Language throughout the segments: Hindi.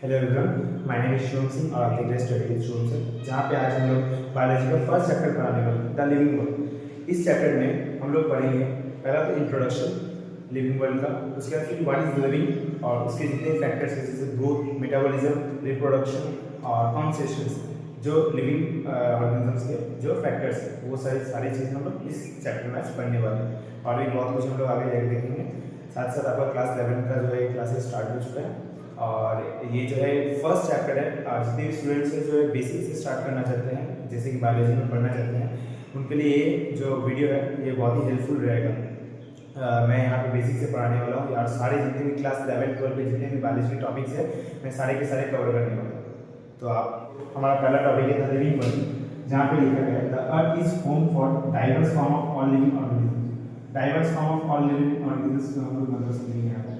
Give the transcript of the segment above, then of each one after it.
Hello everyone, my name is Shubham Singh और आप देख रहे हैं स्टडी विद शुभम सिंह, जहाँ पे आज हम लोग बायोलॉजी का फर्स्ट चैप्टर पढ़ाने वाले हैं, द लिविंग वर्ल्ड। इस चैप्टर में हम लोग पढ़ेंगे पहला तो इंट्रोडक्शन लिविंग वर्ल्ड का, उसके बाद फिर व्हाट इज लिविंग और उसके जितने फैक्टर्स हैं जैसे ग्रोथ, मेटाबॉलिज्म, रिप्रोडक्शन और कॉन्सेशंस, जो लिविंग ऑर्गेनिजम्स के जो फैक्टर्स हैं वो सारी चीज़ें हम लोग इस चैप्टर में आज पढ़ने वाले हैं। और भी बहुत कुछ हम लोग आगे जाकर देखेंगे। साथ साथ आपका क्लास 11 का जो है क्लासेस स्टार्ट हो चुका है और ये जो है फर्स्ट चैप्टर है। जितने भी स्टूडेंट्स हैं जो है बेसिक से स्टार्ट करना चाहते हैं, जैसे कि बायोलॉजी में पढ़ना चाहते हैं, उनके लिए ये जो वीडियो है ये बहुत ही हेल्पफुल रहेगा। मैं यहाँ पे बेसिक से पढ़ाने वाला हूँ यार। सारे जितने भी क्लास 11 12 में जितने भी बायोलॉजी के टॉपिक्स है मैं सारे के सारे कवर करने वाला हूँ। तो आप हमारा पहला टॉपिक है द लिविंग वर्ल्ड, जहाँ पे लिखा गया है the earth is home for diverse form of all living organisms. Diverse form of all living organisms को हम लोग मतलब समझेंगे यहाँ पे।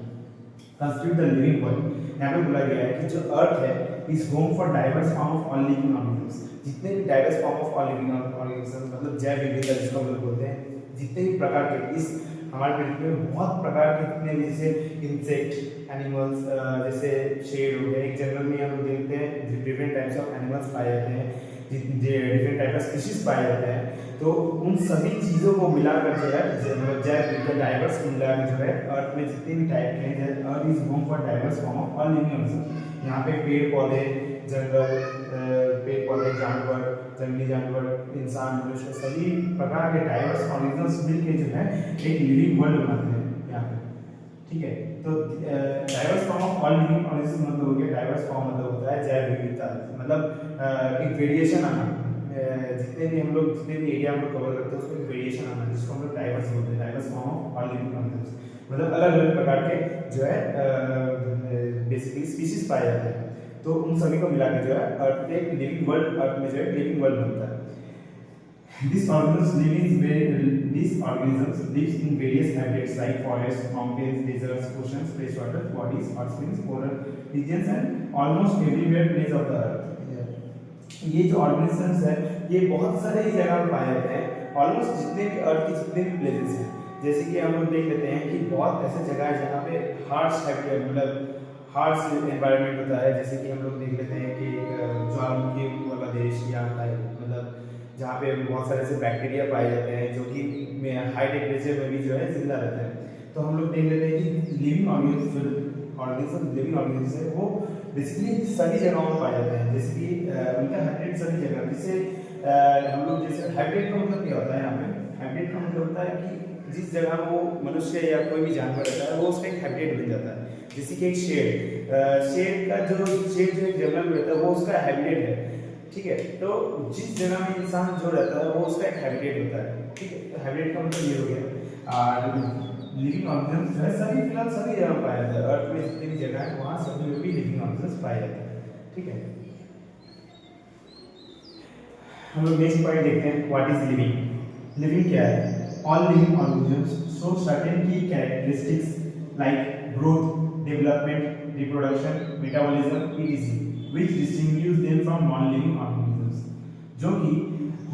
कंस्टिट्यूट द लिविंग वर्ल्ड, यहाँ पे बोला गया है कि जो अर्थ है is home for diverse form of all living organisms. जितने भी diverse form of all living organisms मतलब जैव विविधता जिसको हम लोग बोलते हैं, जितने भी प्रकार के इस हमारे पृथ्वी में बहुत प्रकार के जितने भी जैसे इंसेक्ट एनिमल्स, जैसे शेर हो गया, एक जंगल में हम लोग देखते हैं डिफरेंट टाइप्स ऑफ एनिमल्स पाए जाते हैं, डिफरेंट टाइप ऑफ स्पीशीज पाए जाते हैं। तो उन सभी चीज़ों को मिलाकर जो है मतलब जैव विविधता डाइवर्स मिलाकर जो है अर्थ में जितने भी टाइप के हैं, earth is home for diverse form of all living organisms. यहाँ पे पेड़ पौधे, जंगल, पेड़ पौधे, जानवर, जंगली जानवर, इंसान, मनुष्य, सभी प्रकार के डाइवर्स ऑर्गेनिजम्स मिलके जो है एक लिविंग वर्ल्ड बनाते हैं यहाँ पे। ठीक है, तो diverse form of all living organisms मतलब हो गया, डाइवर्स फॉर्म मतलब होता है जैव विविधता, मतलब एक वेरिएशन आना। जितने भी हम लोग जितने भी एरिया हम लोग कवर करते हैं उसमें वेरिएशन आना, जिसको हम लोग डाइवर्स बोलते हैं। Diverse form of all living organisms मतलब अलग अलग प्रकार के जो है बेसिकली स्पीशीज पाए जाते हैं। तो उन सभी को मिला के जो है अर्थ एक लिविंग वर्ल्ड, अर्थ में जो है लिविंग वर्ल्ड बनता है। These organisms live in various habitats like forests, mountains, deserts, oceans, freshwater bodies, hot springs, polar regions and almost everywhere place of the earth। ये जो organisms है ये बहुत सारे जगह पर पाए जाते हैं, ऑलमोस्ट जितने भी अर्थ के जितने भी प्लेसेस हैं। जैसे कि हम लोग देख लेते हैं कि बहुत ऐसे जगह है जहाँ पे हार्श हैबिटेट मतलब हार्श एनवायरनमेंट होता है। जैसे कि हम लोग देख लेते हैं कि ज्वालामुखी वाला देश या मतलब जहाँ पे बहुत सारे ऐसे बैक्टीरिया पाए जाते हैं जो कि हाई टेम्परेचर में भी जो है जिंदा रहते हैं। तो हम लोग देख लेते हैं कि लिविंग ऑर्गेनिज्म है वो बेसिकली सभी जगहों में पाए जाते हैं। जैसे कि उनका हैबिटेट सभी जगह, जैसे हम लोग जैसे हैबिटेट का मतलब क्या होता है यहाँ पे, हैबिटेट का मतलब होता है कि जिस जगह वो मनुष्य या कोई भी जानवर रहता है वो उसका एक हैबिटेट बन जाता है। जैसे कि एक शेर का जो एक जंगल में रहता है वो उसका हैबिटेट है। ठीक है, तो जिस जगह में इंसान जो रहता है वो उसका एक हैबिटेट होता है। ठीक है, तो हैबिटेट का मतलब ये हो गया। और लिविंग ऑर्गेनिजम्स जो है सभी फिलहाल सभी जगह पाया जाता है, अर्थ में जितनी भी जगह है वहाँ सभी में भी लिविंग ऑर्गेनिजम्स पाए जाते हैं। ठीक है, हम लोग नेक्स्ट पॉइंट देखते हैं, व्हाट इज लिविंग। लिविंग क्या है? All living organisms show certain key characteristics like growth, development, reproduction, metabolism etc which distinguish them from non-living organisms। जो कि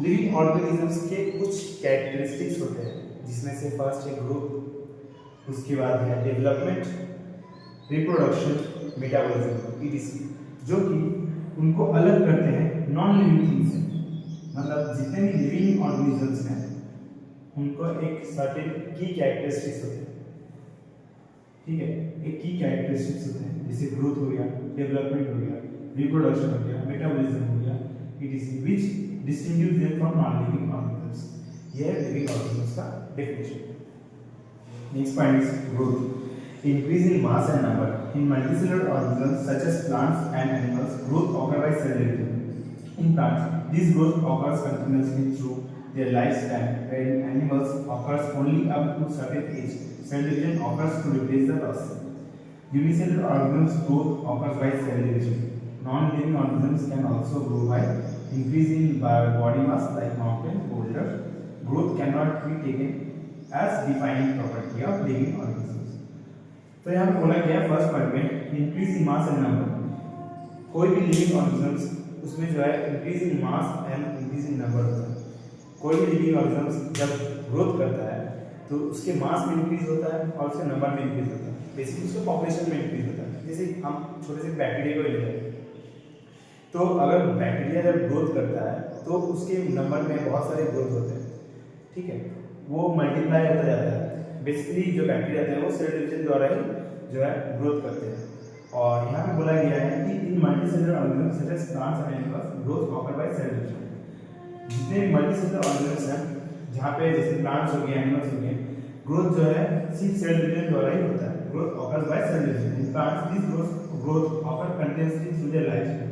लिविंग ऑर्गेनिजम्स के कुछ कैरेक्टरिस्टिक्स होते हैं, जिसमें से फर्स्ट है ग्रोथ, उसके बाद है डेवलपमेंट, रिप्रोडक्शन, मेटाबॉलिज्म etc, जो कि उनको अलग करते हैं नॉन लिविंग थिंग्स से। मतलब जितने भी लिविंग ऑर्गेनिजम्स हैं उनको एक सर्टेन की कैरेक्टरिस्टिक्स होते हैं। ठीक है, एक की कैरेक्टरिस्टिक्स होते हैं, जैसे ग्रोथ हो गया, डेवलपमेंट हो गया, रिप्रोडक्शन हो गया, मेटाबॉलिज्म हो गया etc which distinguish them from non-living organisms। यह है लिविंग ऑर्गेनिजम्स का definition. Next point is growth. Increase in mass and number in multicellular organisms such as plants and animals. Growth occur by cell division। In plants, this growth occurs continuously through their lifespan, wherein animals occurs only up to certain age. Cell division occurs to replace the lost cell। Unicellular organisms growth occurs by cell division। Non-living organisms can also grow by increasing body mass like mountain, boulder। Growth cannot be taken as defining property of living organisms। तो यहाँ पे बोला गया फर्स्ट पॉइंट में increase in mass and number. कोई भी लिविंग ऑर्गेनिजम्स उसमें जो है increase in mass and increase in number होता है। कोई भी लिविंग ऑर्गेनिजम्स जब ग्रोथ करता है तो उसके मास में इंक्रीज होता है और उसके नंबर में इंक्रीज होता है, बेसिकली उसके पॉपुलेशन में इंक्रीज होता है। जैसे हम छोटे से बैक्टीरिया को ले लेते हैं, तो अगर बैक्टीरिया जब ग्रोथ करता है तो उसके नंबर में बहुत सारे ग्रोथ होते हैं, ठीक है, वो मल्टीप्लाई होता जाता है। बेसिकली जो बैक्टीरिया होते हैं वो सेल डिवीजन द्वारा ही जो है ग्रोथ करते हैं। और यहाँ पे बोला गया है कि in multicellular organism such as plants and animals growth occur by cell division. जितने भी मल्टीसेलुलर ऑर्गेनिज्म हैं, जहाँ पे जैसे प्लांट्स हो गए, एनिमल्स हो गए, ग्रोथ जो है सिर्फ सेल डिवीजन द्वारा ही होता है। Growth occur by cell division. In plants this growth occur continuously through their life span.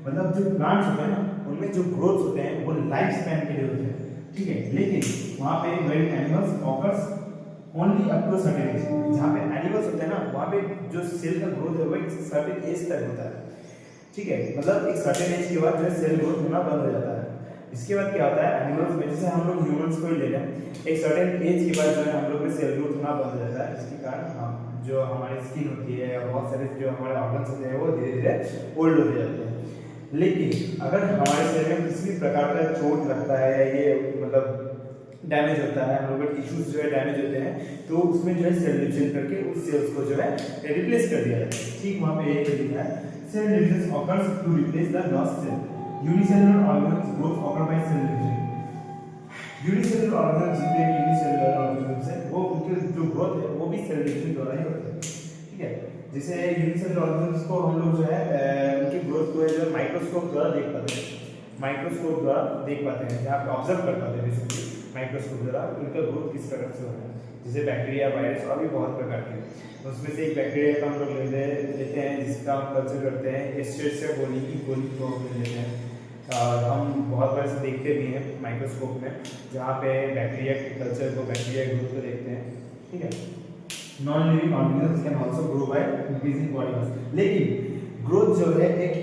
मतलब जो प्लांट्स होते हैं ना, उनमें जो ग्रोथ होते हैं वो लाइफ स्पैन के लिए होते हैं, ठीक है। लेकिन वहाँ पे very animals occurs only up to certain age. जहाँ पे एनिमल्स होते हैं ना, वहाँ पे जो सेल का ग्रोथ है वो एक सर्टेन एज तक होता है, ठीक है। मतलब एक सर्टेन एज के बाद जो है सेल ग्रोथ होना बंद हो जाता है। इसके बाद क्या होता है, एनिमल्स में जैसे हम लोग ह्यूमंस को ही ले लें, एक सर्टेन एज के बाद जो है हम लोग में सेल ग्रोथ होना बंद हो जाता है, जिसके कारण हम जो हमारी स्किन होती है या बहुत सारे जो हमारे ऑर्गन्स होते हैं वो धीरे धीरे ओल्ड होते जाते हैं। लेकिन अगर हमारे शरीर में किसी भी प्रकार का चोट लगता है या ये मतलब डैमेज होता है, हम लोग के टिश्यूज जो है डैमेज होते हैं, तो उसमें जो है सेल डिवीजन करके उस सेल्स को जो है रिप्लेस कर दिया जाता है। ठीक वहाँ पे एक लिखा है, cell division occurs to replace the lost cell. Unicellular organism growth occur by cell division. Unicellular organism जितने भी यूनिसेलुलर ऑर्गेनिज्म है वो उनके जो ग्रोथ है वो भी सेल डिवीजन द्वारा ही होता है, ठीक है। जैसे यूनिसेलुलर ऑर्गेनिज्म को हम लोग जो है उनकी ग्रोथ को जो है माइक्रोस्कोप द्वारा देख पाते हैं, माइक्रोस्कोप द्वारा देख पाते हैं, जहाँ पे ऑब्जर्व कर पाते हैं बेसिकली माइक्रोस्कोप द्वारा उनका ग्रोथ किस प्रकार से हो रहा है। जैसे बैक्टीरिया, वायरस और भी बहुत प्रकार के, उसमें से एक बैक्टीरिया का हम लोग लेते हैं जिसका हम कल्चर करते हैं, एस्टेरिया कोली की गोली को हम लेते हैं। हम बहुत बार से देखते भी हैं माइक्रोस्कोप में, जहाँ पे बैक्टीरिया के कल्चर को, बैक्टीरिया ग्रोथ को देखते हैं, ठीक है। Non living organisms can also grow by increasing body mass. लेकिन ग्रोथ जो है एक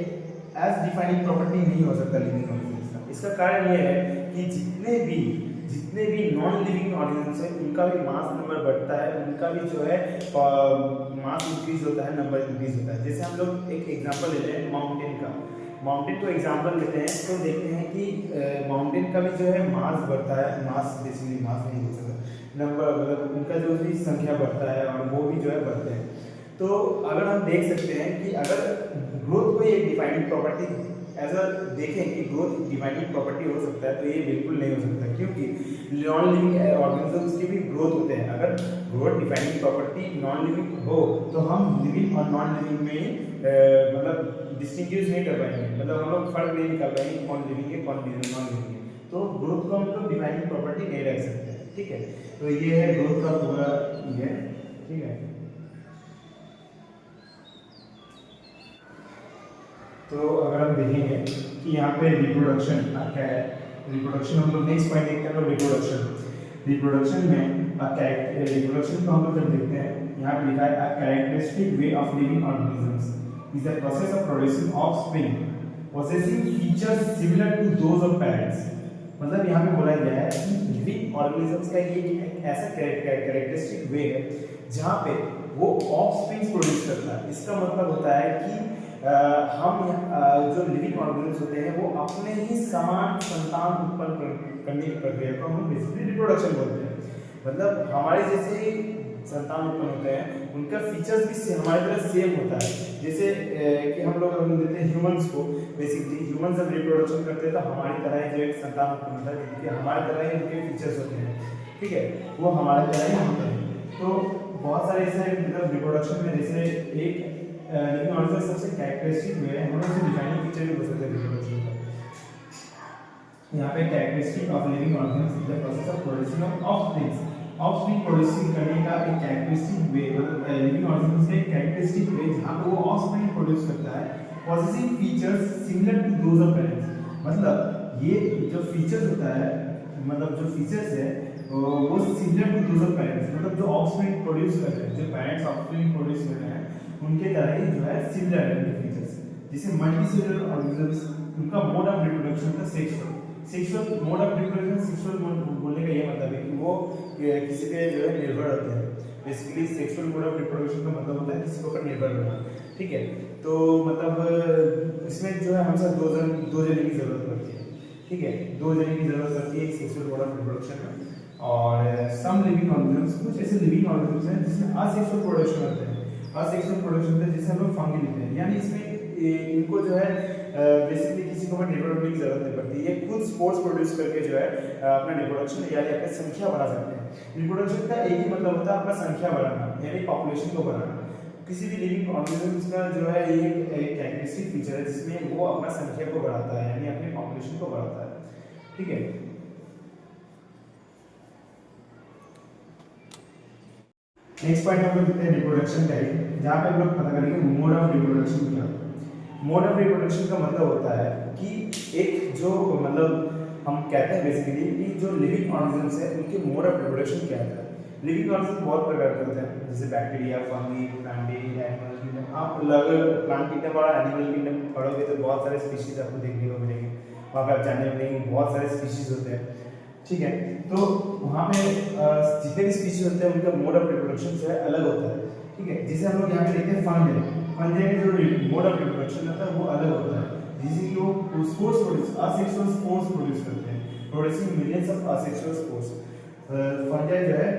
एज डिफाइनिंग प्रॉपर्टी नहीं हो सकता लिविंग ऑर्गेनिजम्स का। इसका कारण यह है कि जितने भी नॉन लिविंग ऑर्गेनिजम्स हैं उनका भी मास नंबर बढ़ता है, उनका भी जो है मास इंक्रीज होता है, नंबर इंक्रीज होता है। जैसे हम लोग एक एग्जांपल लेते हैं माउंटेन का, माउंटेन को एग्जांपल लेते हैं तो देखते हैं कि माउंटेन का भी जो है मास बढ़ता है, मास बेसिकली मास नहीं हो सकता, नंबर मतलब उनका जो भी संख्या बढ़ता है और वो भी जो है बढ़ते हैं। तो अगर हम देख सकते हैं कि अगर ग्रोथ को एक डिफाइनिंग प्रॉपर्टी एज अ देखें कि ग्रोथ डिफाइनिंग प्रॉपर्टी हो सकता है, तो ये बिल्कुल नहीं हो सकता, क्योंकि नॉन लिविंग ऑर्गेनिजम्स की भी ग्रोथ होते हैं। अगर growth defining property non living हो तो हम लिविंग और नॉन लिविंग में मतलब डिस्टिंग्विश नहीं कर पाएंगे, मतलब हम लोग फर्क नहीं निकाल पाएंगे कौन लिविंग है कौन नॉन लिविंग है। तो ग्रोथ को हम लोग डिफाइनिंग प्रॉपर्टी नहीं रख सकते, ठीक है। तो ये है ग्रोथ का पूरा ये, ठीक है। तो अगर हम देखेंगे कि यहाँ पे रिप्रोडक्शन क्या है, रिप्रोडक्शन हम लोग नेक्स्ट पॉइंट देखते हैं, रिप्रोडक्शन में रिप्रोडक्शन को हम लोग जब देखते हैं, यहाँ पे लिखा है a characteristic way of living organisms is the process of producing offspring possessing features similar to those of parents। मतलब यहाँ पे बोला गया है कि लिविंग ऑर्गेनिजम्स का ये एक ऐसा कैरेक्टरिस्टिक वे है जहाँ पे वो ऑफस्प्रिंग्स प्रोड्यूस करता है। इसका मतलब होता है कि हम जो लिविंग ऑर्गेनिजम्स होते हैं वो अपने ही समान संतान उत्पन्न करने की प्रक्रिया को हम बेसिकली रिप्रोडक्शन बोलते हैं। मतलब हमारे जैसे संतान उत्पन्न होते हैं उनका फीचर्स भी हमारी तरह सेम होता है। जैसे कि हम लोग देते हैं ह्यूमंस को, बेसिकली ह्यूमंस जब रिप्रोडक्शन करते हैं तो हमारी तरह ही जो एक संतान उत्पन्न होता है, जिनके हमारी तरह ही उनके फीचर्स होते हैं, ठीक है, वो हमारे तरह ही होते हैं। तो बहुत सारे ऐसे मतलब रिप्रोडक्शन में जैसे एक लिविंग ऑर्गेनिज्म सबसे कैरेक्टरिस्टिक वे है, हम लोग से डिफाइनिंग फीचर भी हो सकते हैं रिप्रोडक्शन का। यहाँ पे characteristic of living organism is the process of producing of offsprings. Offspring producing करने का एक कैरेक्टरिस्टिक वे, मतलब लिविंग ऑर्गेनिज्म से एक कैरेक्टरिस्टिक वे जहाँ पे वो ऑफस्प्रिंग प्रोड्यूस करता है positive features similar to those of parents. मतलब ये जो फीचर्स होता है, मतलब जो फीचर्स है वो similar to those of parents, मतलब जो ऑफस्प्रिंग प्रोड्यूस कर रहे हैं, जो पेरेंट्स ऑफस्प्रिंग प्रोड्यूस कर रहे हैं उनके तरह ही जो है सिमिलर है उनके फीचर्स। जैसे मल्टीसेलुलर ऑर्गेनिजम्स, उनका मोड ऑफ रिप्रोडक्शन का sexual mode of reproduction, sexual mode बोलने का ये मतलब है कि वो किसी पे जो है निर्भर होते हैं। Basically sexual mode of reproduction का मतलब होता है किसी के ऊपर निर्भर होना, ठीक है। तो मतलब इसमें जो है हमेशा दो जने की जरूरत पड़ती है, ठीक है, दो जने की जरूरत पड़ती है सेक्सुअल मोड ऑफ रिप्रोडक्शन में। और सम लिविंग ऑर्गेनिजम्स, कुछ ऐसे लिविंग ऑर्गेनिजम्स हैं जिसमें असेक्सुअल प्रोडक्शन होता है, असेक्सुअल रिप्रोडक्शन होता है जिसे हम लोग फंगी लिखते हैं, यानी इसमें इनको जो है बेसिकली किसी को रिप्रोडक्शन की जरूरत नहीं पड़ती, ये खुद स्पोर्स प्रोड्यूस करके जो है अपना रिप्रोडक्शन यानी अपनी संख्या बढ़ा सकते हैं। रिप्रोडक्शन का एक ही मतलब होता है अपना संख्या बढ़ाना यानी पॉपुलेशन को बढ़ाना। किसी भी लिविंग ऑर्गेनिजम्स का जो है ये एक कैरेक्टरिस्टिक फीचर है जिसमें वो अपना संख्या को बढ़ाता है यानी अपनी पॉपुलेशन को बढ़ाता है। ठीक है, नेक्स्ट पॉइंट हम लोग देखते हैं रिप्रोडक्शन का ही, जहाँ पे हम लोग पता करेंगे मोड ऑफ रिप्रोडक्शन क्या होता है। मोड ऑफ रिप्रोडक्शन का मतलब होता है कि एक जो मतलब हम कहते हैं बेसिकली कि जो लिविंग ऑर्गेनिजम्स है उनके मोड ऑफ रिप्रोडक्शन क्या होता है। लिविंग ऑर्गेनिज्म बहुत प्रकार के होते हैं जैसे bacteria, fungi, Plantae, animal kingdom. आप अगर प्लांट किंगडम और एनिमल किंगडम पढ़ोगे तो बहुत सारे स्पीशीज आपको देखने को मिलेंगे, वहाँ पे आप जानने मिलेंगे बहुत सारे स्पीशीज होते हैं। ठीक है, तो वहाँ पे जितने भी स्पीशीज होते हैं उनका मोड ऑफ रिप्रोडक्शन जो है अलग होता है। ठीक है, जिसे हम लोग यहाँ पे देखते हैं फंगी, फंगी का जो मोड ऑफ रिप्रोडक्शन होता है वो अलग होता है, जिसे कि वो spores produce asexual spores produce करते हैं, producing millions of asexual spores. Fungi जो है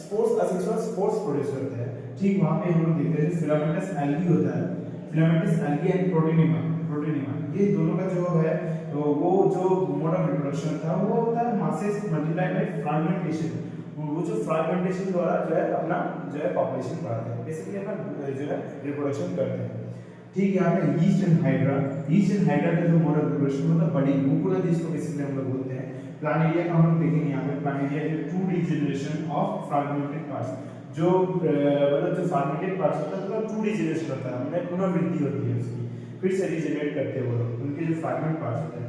स्पोर्स असेक्सुअल स्पोर्स प्रोड्यूस करते हैं। ठीक वहाँ पे हम लोग देखते हैं फिलामेंटस एल्गी होता है, फिलामेंटस एल्गी एंड प्रोटीनिमा, प्रोटीनिमा ये दोनों का जो है तो वो जो मोड ऑफ रिप्रोडक्शन होता है वो होता है मासेस मल्टीप्लाई बाय फ्रैगमेंटेशन। वो जो फ्रैगमेंटेशन द्वारा जो है अपना जो है पॉपुलेशन बढ़ाते हैं, बेसिकली अपना जो है रिप्रोडक्शन करते हैं। ठीक, यहाँ पे yeast and hydra, yeast and hydra का जो मोड ऑफ रिप्रोडक्शन होता है बड़ी मुकुला जिसको बेसिकली हम लोग बोलते हैं। प्लानिडिया का हम लोग देखेंगे यहाँ पे, प्लानिडिया जो to regeneration of fragmented parts, जो मतलब जो फ्रैगमेंटेड पार्ट्स होता है तो टू रीजनरेशन होता है, मतलब पुनर्वृद्धि होती है उसकी, फिर से रीजनरेट करते हैं वो लोग, उनके जो फ्रैगमेंट पार्ट्स होते हैं।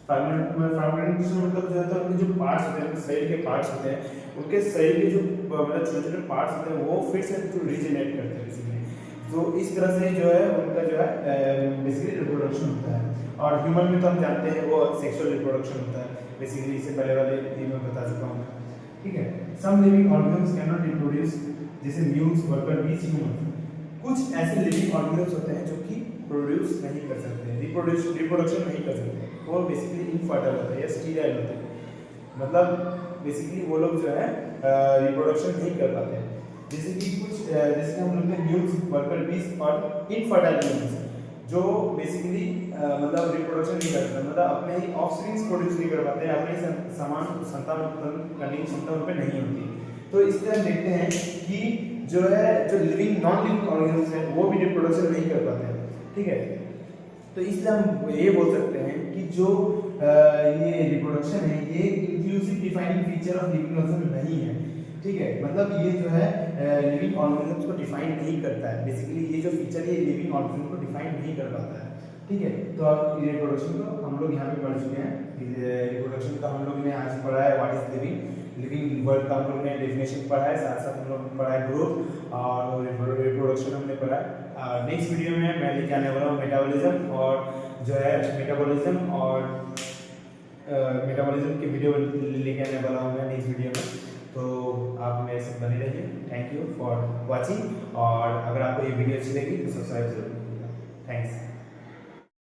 फ्रैगमेंटेशन मतलब जो होता है उनके जो पार्ट्स होते हैं, उनके शरीर के पार्ट्स होते हैं, उनके शरीर के जो मतलब छोटे छोटे पार्ट्स होते हैं वो फिर से जो रीजनरेट करते हैं बेसिकली। तो इस तरह से जो है उनका जो है बेसिकली रिप्रोडक्शन होता है। और ह्यूमन में तो हम जानते हैं वो सेक्सुअल रिप्रोडक्शन होता है बेसिकली, इससे पहले वाले ये मैं बता चुका हूँ। ठीक है, some living organisms can not reproduce, जैसे म्यूज, वर्कर बीज, ह्यूमन। कुछ ऐसे लिविंग ऑर्गेनिजम्स होते हैं जो कि प्रोड्यूस नहीं कर सकते, रिप्रोडक्शन नहीं कर सकते, वो बेसिकली इनफर्टाइल होते हैं या स्टीराइल होते हैं, मतलब बेसिकली वो लोग जो है रिप्रोडक्शन नहीं कर पाते हैं। जैसे कि कुछ जैसे हम लोग ने म्यूज, वर्कर बीज और इनफर्टाइल एनिमल्स जो बेसिकली मतलब रिप्रोडक्शन नहीं कर सकते, मतलब अपने ही ऑफस्प्रिंग्स प्रोड्यूस नहीं कर पाते, अपने समान संतान उत्पन्न करने की क्षमता उन पर नहीं होती। तो इस तरह देखते हैं कि जो है जो लिविंग नॉन लिविंग ऑर्गेनिजम्स हैं वो भी रिप्रोडक्शन नहीं कर पाते हैं। ठीक है, तो इसलिए हम ये बोल सकते हैं कि जो ये रिप्रोडक्शन है ये inclusive defining feature of living organism नहीं है। ठीक है, मतलब ये जो है लिविंग ऑर्गेनिजम्स को डिफाइन नहीं करता है, बेसिकली ये जो फीचर है ये लिविंग ऑर्गेनिज्म को डिफाइन नहीं कर पाता है। ठीक है, तो अब रिप्रोडक्शन को हम लोग यहाँ पे पढ़ चुके हैं। रिप्रोडक्शन का हम लोग ने आज पढ़ा है what is living, living word का हम लोग ने डेफिनेशन पढ़ा है, साथ साथ हम लोग ने पढ़ा है ग्रोथ और रिप्रोडक्शन हमने पढ़ा है। नेक्स्ट वीडियो में मैं लेके आने वाला हूँ मेटाबॉलिज्म और जो है मेटाबॉलिज्म और मेटाबॉलिज्म की वीडियो लेके आने वाला हूँ मैं नेक्स्ट वीडियो में। तो आप मेरे साथ बने रहिए। थैंक यू फॉर वॉचिंग, और अगर आपको ये वीडियो अच्छी लगी तो सब्सक्राइब जरूर कीजिएगा। थैंक्स।